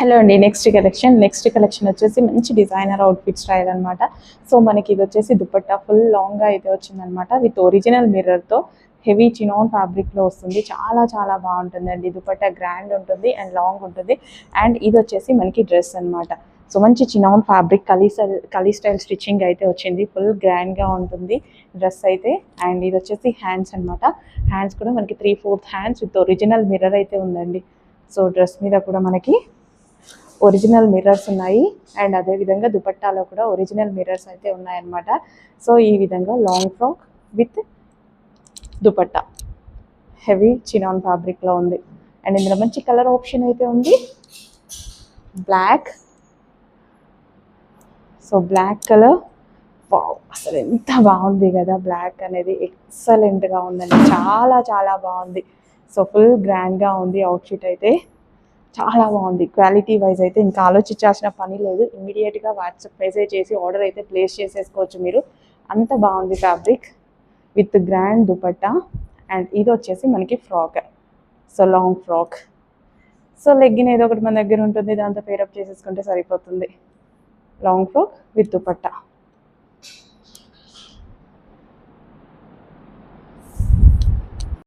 Hello అండి. Next collection వచ్చేసి మంచి డిజైనర్ అవుట్ఫిట్ స్టైల్ అనమాట. సో మనకి ఇది వచ్చేసి దుపట్టా ఫుల్ లాంగ్గా అయితే వచ్చిందనమాట. విత్ ఒరిజినల్ మిర్రర్తో హెవీ చినాన్ ఫ్యాబ్రిక్లో వస్తుంది. చాలా చాలా బాగుంటుందండి. దుపట్టా గ్రాండ్ ఉంటుంది అండ్ లాంగ్ ఉంటుంది. అండ్ ఇది వచ్చేసి మనకి డ్రెస్ అనమాట. సో మంచి చినాన్ ఫ్యాబ్రిక్ కలీ స్టైల్ స్టిచ్చింగ్ అయితే వచ్చింది. ఫుల్ గ్రాండ్గా ఉంటుంది డ్రెస్ అయితే. అండ్ ఇది వచ్చేసి హ్యాండ్స్ అనమాట. హ్యాండ్స్ కూడా మనకి 3/4 హ్యాండ్స్ విత్ ఒరిజినల్ మిర్రర్ అయితే ఉందండి. సో డ్రెస్ మీద కూడా మనకి ఒరిజినల్ మిర్రర్స్ ఉన్నాయి. అండ్ అదేవిధంగా దుపట్టాలో కూడా ఒరిజినల్ మిర్రర్స్ అయితే ఉన్నాయన్నమాట. సో ఈ విధంగా long frock with dupatta heavy chinon ఫ్యాబ్రిక్లో ఉంది. అండ్ ఇందులో మంచి కలర్ ఆప్షన్ అయితే ఉంది, black. So black colour, wow, అసలు ఎంత బాగుంది కదా. బ్లాక్ అనేది ఎక్సలెంట్గా ఉందండి. చాలా చాలా బాగుంది. సో ఫుల్ గ్రాండ్గా ఉంది అవుట్ఫిట్ అయితే. చాలా బాగుంది. క్వాలిటీ వైజ్ అయితే ఇంకా ఆలోచించాల్సిన పని లేదు. ఇమ్మీడియట్గా వాట్సాప్ మెసేజ్ చేసి ఆర్డర్ అయితే ప్లేస్ చేసేసుకోవచ్చు మీరు. అంత బాగుంది fabric with grand dupatta. And ఇది వచ్చేసి మనకి frock, so long frock. So legging ఏదో ఒకటి మన దగ్గర ఉంటుంది, దాంతో పేరప్ చేసేసుకుంటే సరిపోతుంది. Long frock with dupatta.